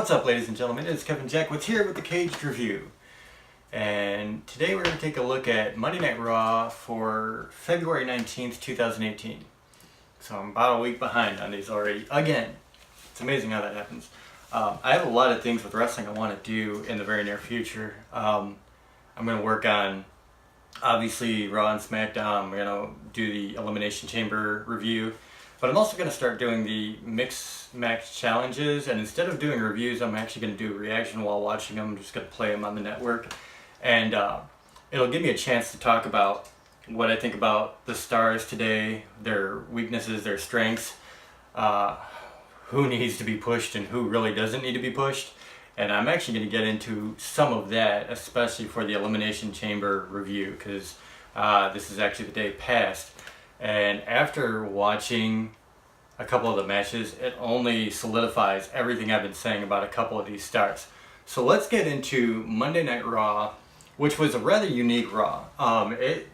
What's up, ladies and gentlemen? It's Kevin Jackwitz here with the Caged Review. And today we're going to take a look at Monday Night Raw for February 19th, 2018. So I'm about a week behind on these already. Again, it's amazing how that happens. I have a lot of things with wrestling I want to do in the very near future. I'm going to work on, obviously, Raw and SmackDown. I'm going to do the Elimination Chamber review. But I'm also going to start doing the mix match challenges, and instead of doing reviews, I'm actually going to do a reaction while watching them. I'm just going to play them on the network, and it'll give me a chance to talk about what I think about the stars today, their weaknesses, their strengths, who needs to be pushed and who really doesn't need to be pushed. And I'm actually going to get into some of that, especially for the Elimination Chamber review, because this is actually the day past. And after watching a couple of the matches, it only solidifies everything I've been saying about a couple of these stars. So let's get into Monday Night Raw, which was a rather unique Raw. It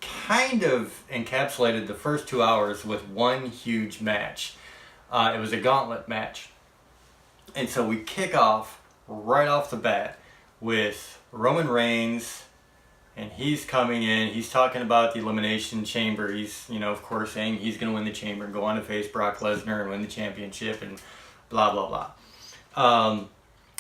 kind of encapsulated the first 2 hours with one huge match. It was a gauntlet match. And so we kick off right off the bat with Roman Reigns. And he's coming in, he's talking about the Elimination Chamber. He's, of course, saying he's going to win the Chamber and go on to face Brock Lesnar and win the championship and blah, blah, blah.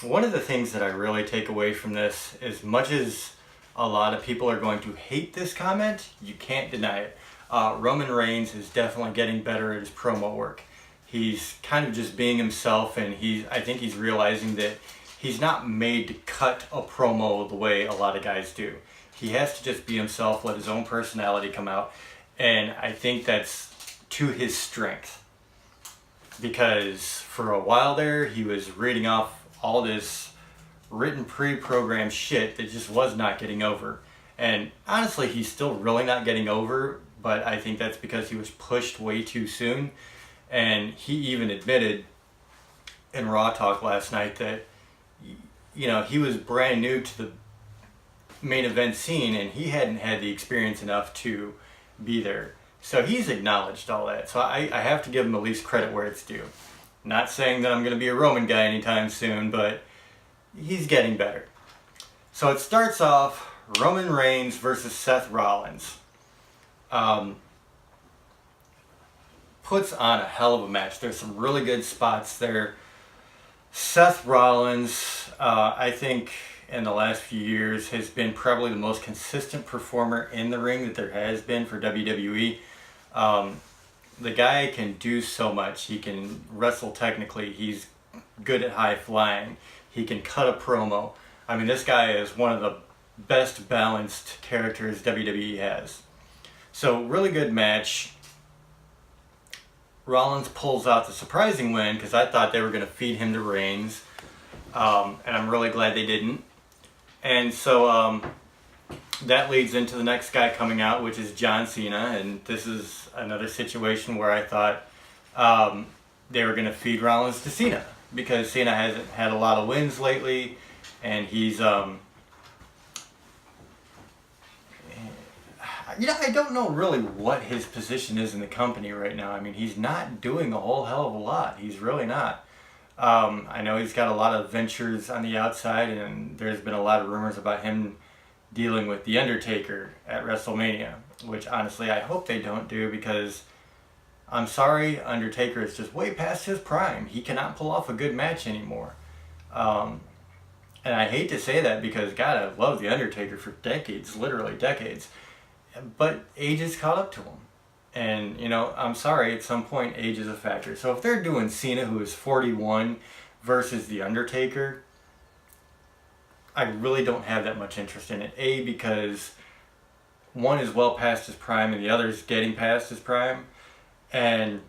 One of the things that I really take away from this, as much as a lot of people are going to hate this comment, you can't deny it. Roman Reigns is definitely getting better at his promo work. He's kind of just being himself, and I think he's realizing that he's not made to cut a promo the way a lot of guys do. He has to just be himself, let his own personality come out, and I think that's to his strength. Because for a while there, he was reading off all this written pre-programmed shit that just was not getting over. And honestly, he's still really not getting over, but I think that's because he was pushed way too soon. And he even admitted in Raw Talk last night that, he was brand new to the main event scene, and he hadn't had the experience enough to be there. So he's acknowledged all that. So I have to give him at least credit where it's due. Not saying that I'm going to be a Roman guy anytime soon, but he's getting better. So it starts off Roman Reigns versus Seth Rollins. Puts on a hell of a match. There's some really good spots there. Seth Rollins, I think, in the last few years, has been probably the most consistent performer in the ring that there has been for WWE. The guy can do so much. He can wrestle technically. He's good at high flying. He can cut a promo. I mean, this guy is one of the best balanced characters WWE has. So, really good match. Rollins pulls out the surprising win, because I thought they were going to feed him to Reigns. And I'm really glad they didn't. And so that leads into the next guy coming out, which is John Cena. And this is another situation where I thought they were going to feed Rollins to Cena, because Cena hasn't had a lot of wins lately, and he's I don't know really what his position is in the company right now. I mean, he's not doing a whole hell of a lot. He's really not. I know he's got a lot of ventures on the outside, and there's been a lot of rumors about him dealing with The Undertaker at WrestleMania, which honestly I hope they don't do, because I'm sorry, Undertaker is just way past his prime. He cannot pull off a good match anymore. And I hate to say that, because God, I've loved The Undertaker for decades, literally decades. But age has caught up to him. And, I'm sorry, at some point, age is a factor. So if they're doing Cena, who is 41, versus The Undertaker, I really don't have that much interest in it. A, because one is well past his prime and the other is getting past his prime. And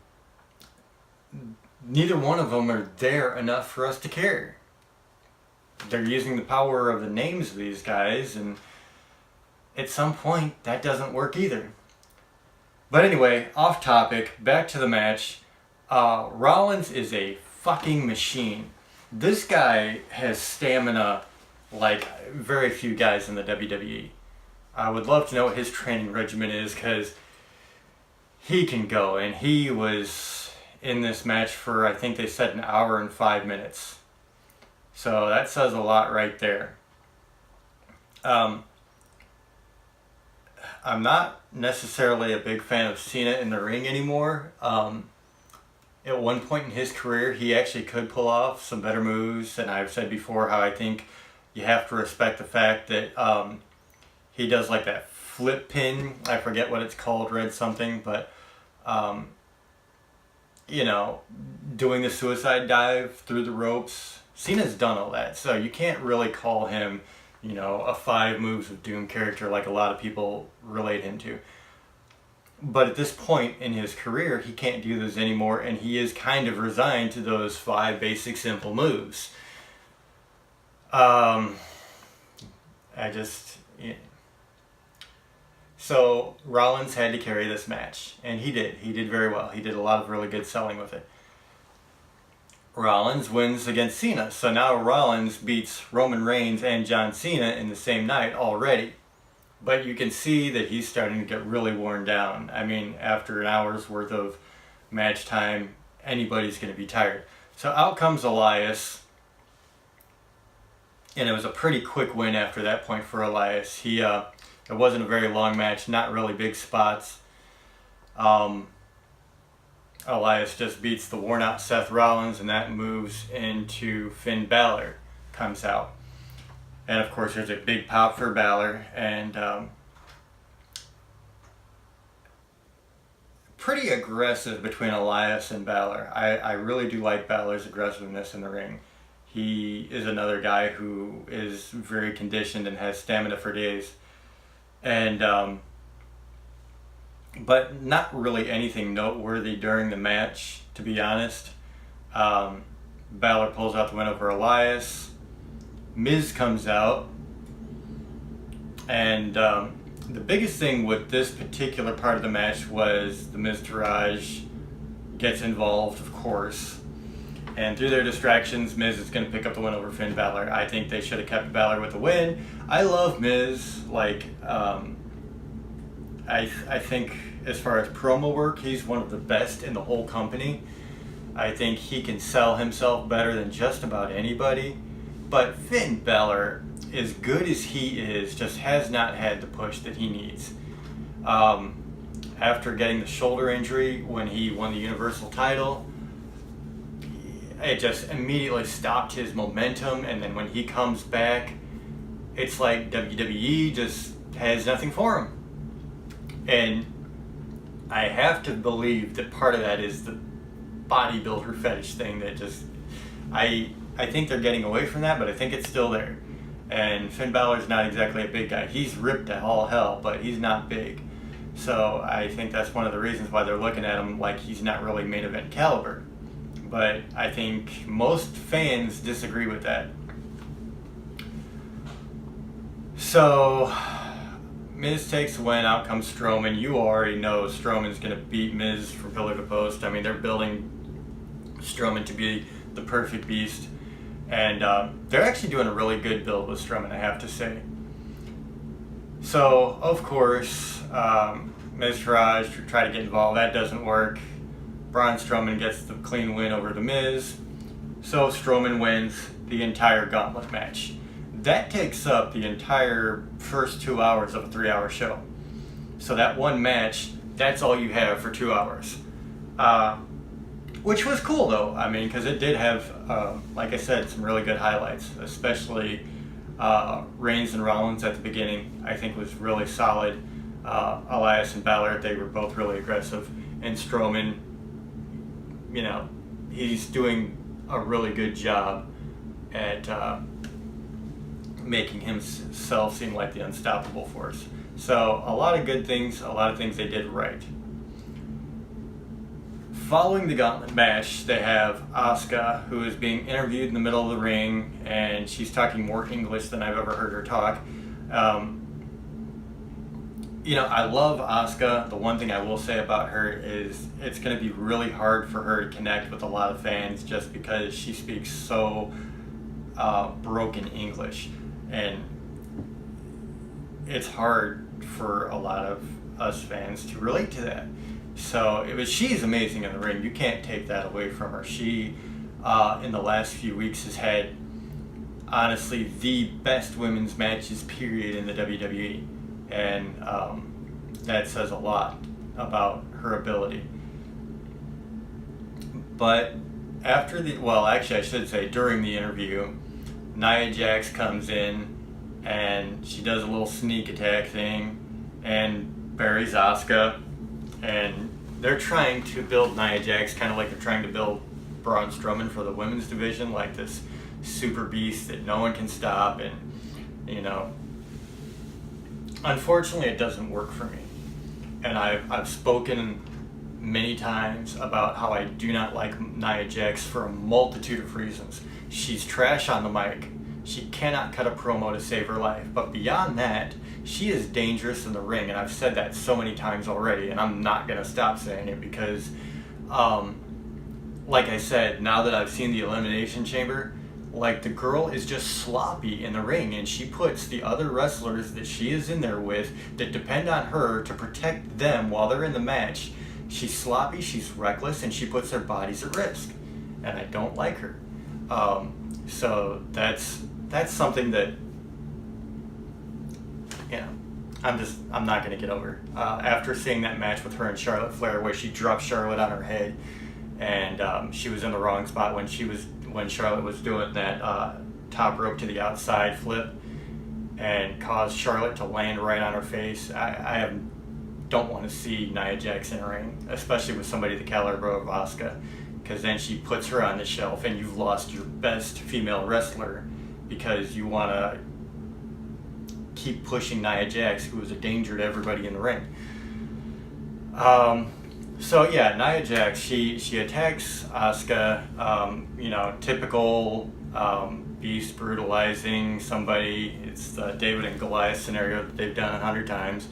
neither one of them are there enough for us to care. They're using the power of the names of these guys, and at some point, that doesn't work either. But anyway, off topic, back to the match. Rollins is a fucking machine. This guy has stamina like very few guys in the WWE. I would love to know what his training regimen is, because he can go, and he was in this match for, I think they said, 1 hour and 5 minutes. So that says a lot right there. I'm not necessarily a big fan of Cena in the ring anymore. At one point in his career, he actually could pull off some better moves, and I've said before how I think you have to respect the fact that he does like that flip pin. I forget what it's called, read something, but you know, doing the suicide dive through the ropes. Cena's done all that, so you can't really call him, you know, a 5 moves of doom character like a lot of people relate him to. But at this point in his career, he can't do those anymore, and he is kind of resigned to those 5 basic simple moves. So Rollins had to carry this match, and he did. He did very well. He did a lot of really good selling with it. Rollins wins against Cena, so now Rollins beats Roman Reigns and John Cena in the same night already. But you can see that he's starting to get really worn down. I mean, after an hour's worth of match time, anybody's going to be tired. So out comes Elias, and it was a pretty quick win after that point for Elias. It wasn't a very long match, not really big spots. Elias just beats the worn out Seth Rollins, and that moves into Finn Balor, comes out. And of course there's a big pop for Balor, and pretty aggressive between Elias and Balor. I really do like Balor's aggressiveness in the ring. He is another guy who is very conditioned and has stamina for days. And but not really anything noteworthy during the match, to be honest. Balor pulls out the win over Elias. Miz comes out, and the biggest thing with this particular part of the match was the Miz-Taraj gets involved, of course, and through their distractions, Miz is going to pick up the win over Finn Balor. I think they should have kept Balor with the win. I love Miz. Like, I think as far as promo work, he's one of the best in the whole company. I think he can sell himself better than just about anybody. But Finn Balor, as good as he is, just has not had the push that he needs. After getting the shoulder injury when he won the Universal title, it just immediately stopped his momentum, and then when he comes back, it's like WWE just has nothing for him. And I have to believe that part of that is the bodybuilder fetish thing that just, I think they're getting away from that, but I think it's still there. And Finn Balor's not exactly a big guy. He's ripped to all hell, but he's not big. So I think that's one of the reasons why they're looking at him like he's not really main event caliber. But I think most fans disagree with that. So Miz takes the win, out comes Strowman. You already know Strowman's going to beat Miz from pillar to post. I mean, they're building Strowman to be the perfect beast. And they're actually doing a really good build with Strowman, I have to say. So, of course, Miz-Taraj try to get involved. That doesn't work. Braun Strowman gets the clean win over The Miz. So Strowman wins the entire gauntlet match. That takes up the entire first 2 hours of a 3-hour show. So that one match, that's all you have for 2 hours. Which was cool though, I mean, because it did have, like I said, some really good highlights, especially Reigns and Rollins at the beginning, I think was really solid. Elias and Balor, they were both really aggressive. And Strowman, you know, he's doing a really good job at making himself seem like the unstoppable force. So a lot of good things, a lot of things they did right. Following the gauntlet match, they have Asuka, who is being interviewed in the middle of the ring, and she's talking more English than I've ever heard her talk. You know, I love Asuka. The one thing I will say about her is it's going to be really hard for her to connect with a lot of fans just because she speaks so broken English. And it's hard for a lot of us fans to relate to that. So she's amazing in the ring. You can't take that away from her. She, in the last few weeks, has had honestly the best women's matches period in the WWE, and that says a lot about her ability. But after actually I should say during the interview, Nia Jax comes in and she does a little sneak attack thing and buries Asuka, and they're trying to build Nia Jax kind of like they're trying to build Braun Strowman for the women's division, like this super beast that no one can stop. And unfortunately it doesn't work for me, and I've spoken many times about how I do not like Nia Jax for a multitude of reasons. She's trash on the mic. She cannot cut a promo to save her life. But beyond that, she is dangerous in the ring, and I've said that so many times already, and I'm not going to stop saying it because, like I said, now that I've seen the Elimination Chamber, like, the girl is just sloppy in the ring, and she puts the other wrestlers that she is in there with that depend on her to protect them while they're in the match. She's sloppy, she's reckless, and she puts their bodies at risk, and I don't like her. So that's something that, I'm not going to get over. After seeing that match with her and Charlotte Flair where she dropped Charlotte on her head, and she was in the wrong spot when Charlotte was doing that top rope to the outside flip and caused Charlotte to land right on her face. I don't want to see Nia Jax in a ring, especially with somebody the caliber of Asuka, because then she puts her on the shelf and you've lost your best female wrestler because you want to keep pushing Nia Jax, who is a danger to everybody in the ring. So yeah, Nia Jax, she attacks Asuka, typical beast brutalizing somebody. It's the David and Goliath scenario that they've done 100 times.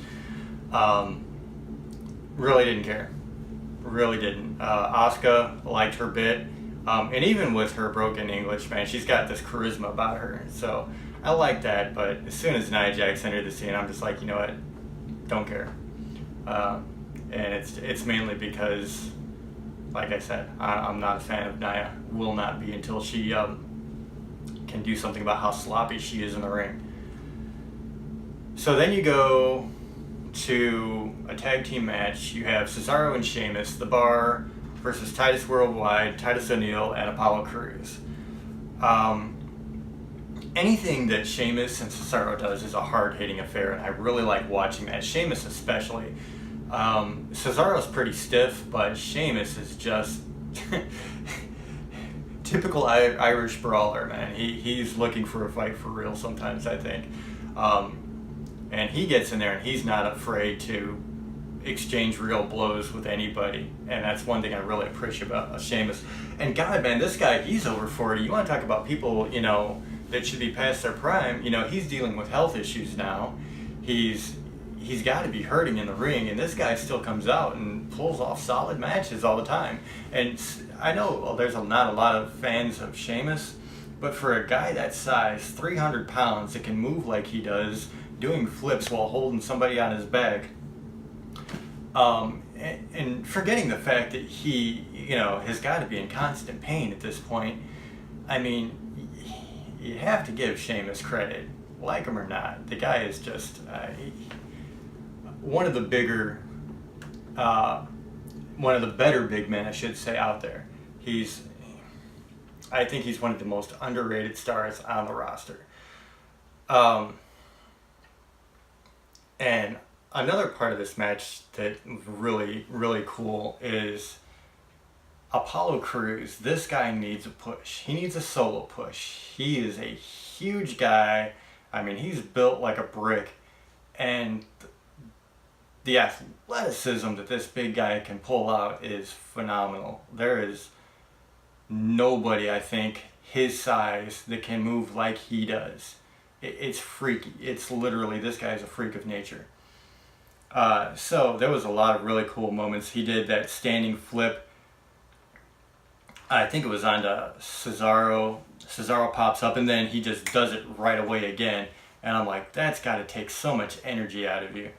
Really didn't care. Really didn't. Asuka liked her bit. And even with her broken English, man, she's got this charisma about her. So I like that, but as soon as Nia Jax entered the scene, I'm just like, you know what? Don't care. And it's mainly because, like I said, I'm not a fan of Nia. Will not be until she can do something about how sloppy she is in the ring. So then you go to a tag team match. You have Cesaro and Sheamus, The Bar versus Titus Worldwide, Titus O'Neil, and Apollo Crews. Anything that Sheamus and Cesaro does is a hard-hitting affair, and I really like watching that. Sheamus especially. Cesaro's pretty stiff, but Sheamus is just typical Irish brawler, man. He's looking for a fight for real sometimes, I think. And he gets in there and he's not afraid to exchange real blows with anybody. And that's one thing I really appreciate about Sheamus. And God, man, this guy, he's over 40. You want to talk about people, that should be past their prime. He's dealing with health issues now. He's got to be hurting in the ring, and this guy still comes out and pulls off solid matches all the time. And I know there's not a lot of fans of Sheamus, but for a guy that size, 300 pounds, that can move like he does, doing flips while holding somebody on his back, and forgetting the fact that he, has got to be in constant pain at this point. I mean, you have to give Sheamus credit, like him or not. The guy is just one of the better big men, I should say, out there. I think he's one of the most underrated stars on the roster. And another part of this match that was really, really cool is Apollo Crews. This guy needs a push. He needs a solo push. He is a huge guy. I mean, he's built like a brick. And the athleticism that this big guy can pull out is phenomenal. There is nobody, I think, his size that can move like he does. It's freaky. It's literally, this guy is a freak of nature. So there was a lot of really cool moments. He did that standing flip. I think it was on Cesaro. Cesaro pops up and then he just does it right away again. And I'm like, that's got to take so much energy out of you.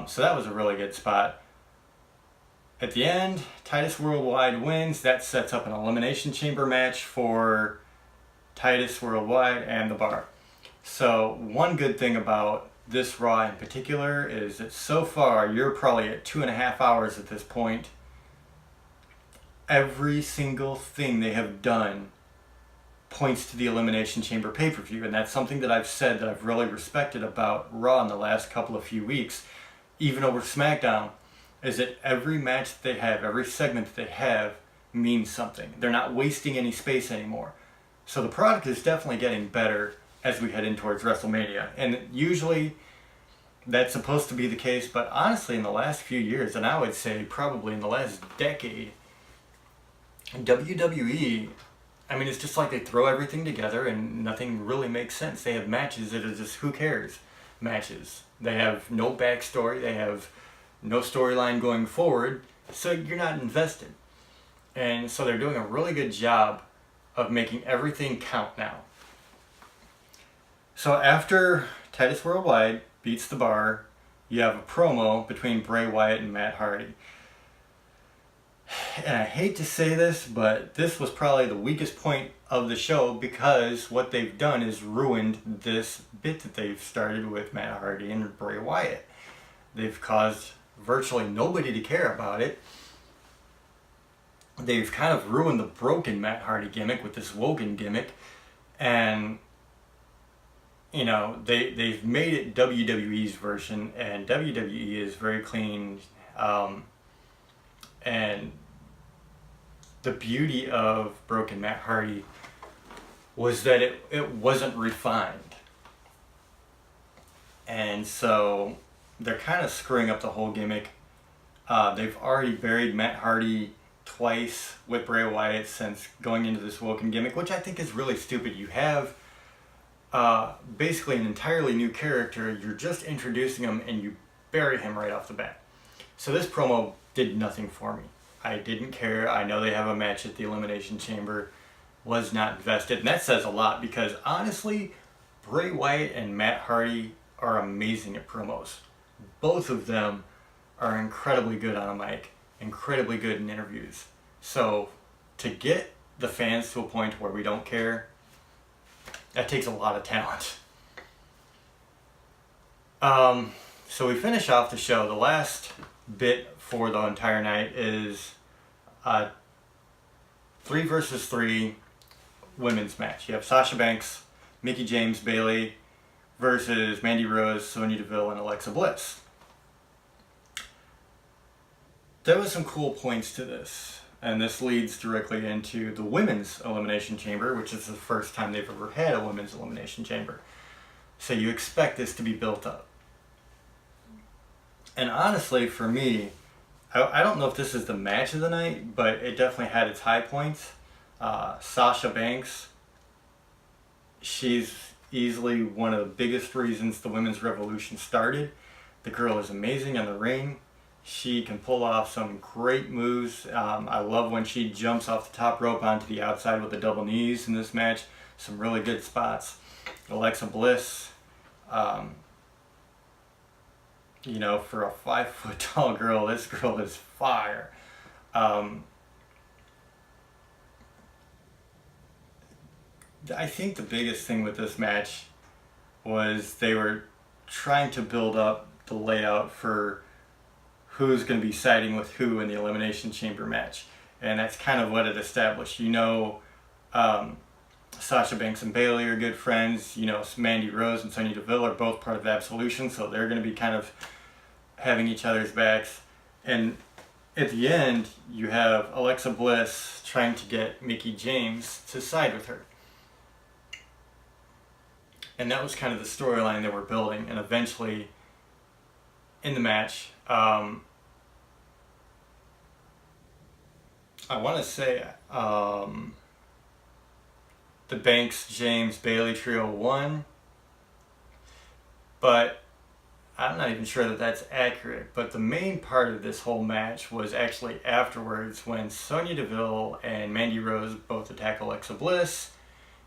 So that was a really good spot. At the end, Titus Worldwide wins. That sets up an Elimination Chamber match for Titus Worldwide and the Bar. So one good thing about this Raw in particular is that so far you're probably at 2.5 hours at this point. Every single thing they have done points to the Elimination Chamber pay-per-view, and that's something that I've said that I've really respected about Raw in the last few weeks, even over SmackDown, is that every match that they have, every segment that they have means something. They're not wasting any space anymore. So the product is definitely getting better as we head in towards WrestleMania. And usually that's supposed to be the case, but honestly in the last few years, and I would say probably in the last decade, WWE, I mean, it's just like they throw everything together and nothing really makes sense. They have matches that are just who cares matches. They have no backstory, they have no storyline going forward, so you're not invested. And so they're doing a really good job of making everything count now. So after Titus Worldwide beats the Bar, you have a promo between Bray Wyatt and Matt Hardy. And I hate to say this, but this was probably the weakest point of the show, because what they've done is ruined this bit that they've started with Matt Hardy and Bray Wyatt. They've caused virtually nobody to care about it. They've kind of ruined the broken Matt Hardy gimmick with this Wogan gimmick, and you know, they've made it WWE's version, and WWE is very clean. And the beauty of broken Matt Hardy was that it wasn't refined. And so they're kind of screwing up the whole gimmick. They've already buried Matt Hardy twice with Bray Wyatt since going into this Woken gimmick, which I think is really stupid. You have basically an entirely new character, you're just introducing him, and you bury him right off the bat. So this promo did nothing for me. I didn't care. I know they have a match at the Elimination Chamber. Was not invested, and that says a lot, because honestly, Bray Wyatt and Matt Hardy are amazing at promos. Both of them are incredibly good on a mic, incredibly good in interviews. So to get the fans to a point where we don't care, that takes a lot of talent. So we finish off the show. The last bit for the entire night is a 3 versus 3 women's match. You have Sasha Banks, Mickie James, Bayley versus Mandy Rose, Sonya Deville, and Alexa Bliss. There was some cool points to this, and this leads directly into the Women's Elimination Chamber, which is the first time they've ever had a Women's Elimination Chamber. So you expect this to be built up. And honestly, for me, I don't know if this is the match of the night, but it definitely had its high points. Sasha Banks, she's easily one of the biggest reasons the women's revolution started. The girl is amazing in the ring. She can pull off some great moves. I love when she jumps off the top rope onto the outside with the double knees in this match. Some really good spots. Alexa Bliss, you know, for a 5 foot tall girl, this girl is fire. I think the biggest thing with this match was they were trying to build up the layout for who's going to be siding with who in the Elimination Chamber match. And that's kind of what it established. You know, Sasha Banks and Bayley are good friends. You know, Mandy Rose and Sonya Deville are both part of Absolution, so they're going to be kind of having each other's backs. And at the end, you have Alexa Bliss trying to get Mickie James to side with her. And that was kind of the storyline they were building. And eventually, in the match, I want to say the Banks, James, Bayley trio won, but I'm not even sure that that's accurate. But the main part of this whole match was actually afterwards, when Sonya Deville and Mandy Rose both attack Alexa Bliss.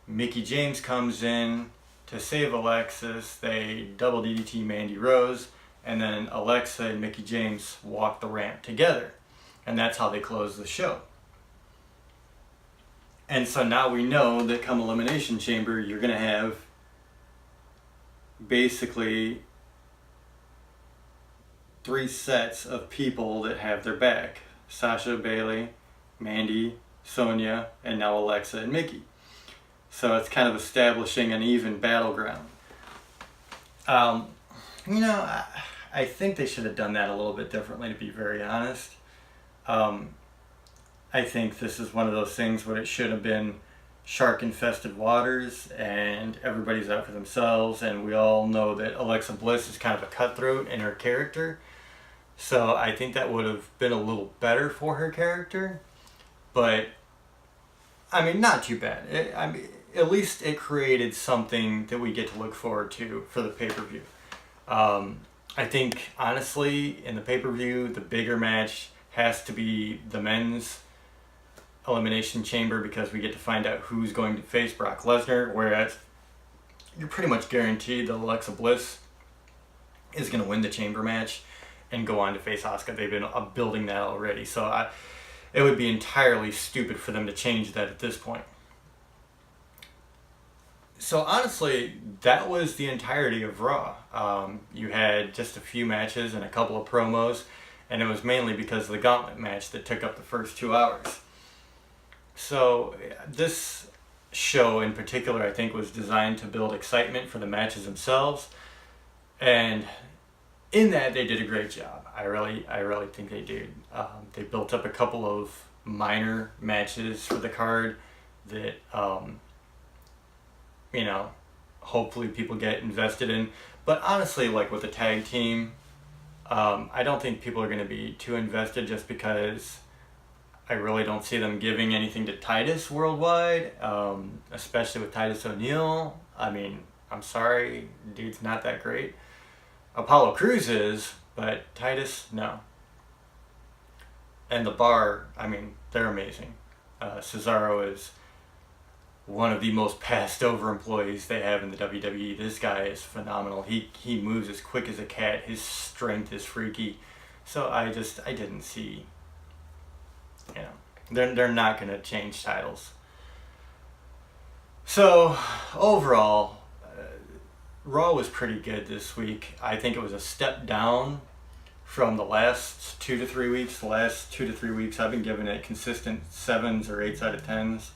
Mickie James comes in to save Alexis. They double DDT Mandy Rose, and then Alexa and Mickie James walk the ramp together. And that's how they close the show. And so now we know that come Elimination Chamber, you're going to have basically 3 sets of people that have their back. Sasha, Bayley, Mandy, Sonya, and now Alexa and Mickey. So it's kind of establishing an even battleground. You know, I think they should have done that a little bit differently, to be very honest. I think this is one of those things where it should have been shark-infested waters and everybody's out for themselves, and we all know that Alexa Bliss is kind of a cutthroat in her character. So I think that would have been a little better for her character. But, I mean, not too bad. At least it created something that we get to look forward to for the pay-per-view. I think, honestly, in the pay-per-view, the bigger match has to be the men's Elimination Chamber, because we get to find out who's going to face Brock Lesnar, whereas you're pretty much guaranteed that Alexa Bliss is going to win the chamber match and go on to face Asuka. They've been building that already, so it would be entirely stupid for them to change that at this point. So honestly, that was the entirety of Raw. You had just a few matches and a couple of promos, and it was mainly because of the gauntlet match that took up the first 2 hours. So this show in particular, I think, was designed to build excitement for the matches themselves, and in that they did a great job. I really think they did. They built up a couple of minor matches for the card that you know, hopefully people get invested in. But honestly, like with the tag team, I don't think people are going to be too invested, just because I really don't see them giving anything to Titus worldwide, especially with Titus O'Neil. I mean, I'm sorry, dude's not that great. Apollo Crews is, but Titus, no. And the Bar, I mean, they're amazing. Cesaro is one of the most passed over employees they have in the WWE. This guy is phenomenal. He moves as quick as a cat. His strength is freaky. So I didn't see, you know, they're not going to change titles. So overall, Raw was pretty good this week. I think it was a step down from the last 2 to 3 weeks. The last 2 to 3 weeks I've been giving it consistent 7s or 8s out of 10s.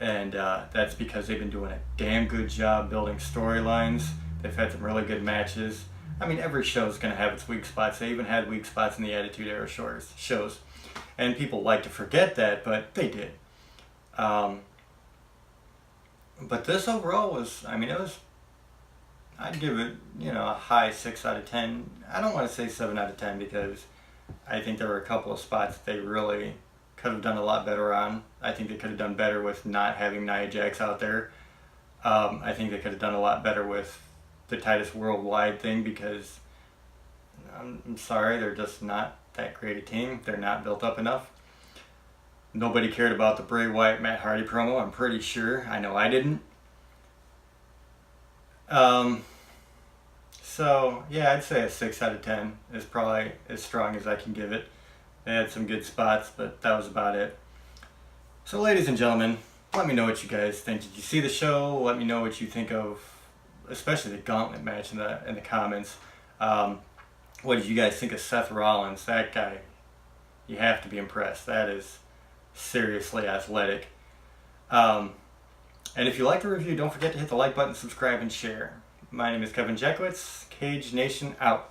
And that's because they've been doing a damn good job building storylines. They've had some really good matches. I mean, every show is going to have its weak spots. They even had weak spots in the Attitude Era shows. And people like to forget that, but they did. But this overall was, I mean, it was, I'd give it, you know, a high 6 out of 10. I don't want to say 7 out of 10 because I think there were a couple of spots they really could have done a lot better on. I think they could have done better with not having Nia Jax out there. I think they could have done a lot better with the Titus Worldwide thing, because I'm sorry, they're just not that great a team. They're not built up enough. Nobody cared about the Bray Wyatt Matt Hardy promo, I'm pretty sure. I know I didn't. So yeah, I'd say a 6 out of 10 is probably as strong as I can give it. They had some good spots, but that was about it. So ladies and gentlemen, let me know what you guys think. Did you see the show? Let me know what you think of, especially the gauntlet match in the comments. What did you guys think of Seth Rollins? That guy, you have to be impressed. That is seriously athletic. And if you like the review, don't forget to hit the like button, subscribe, and share. My name is Kevin Jackowitz. Cage Nation out.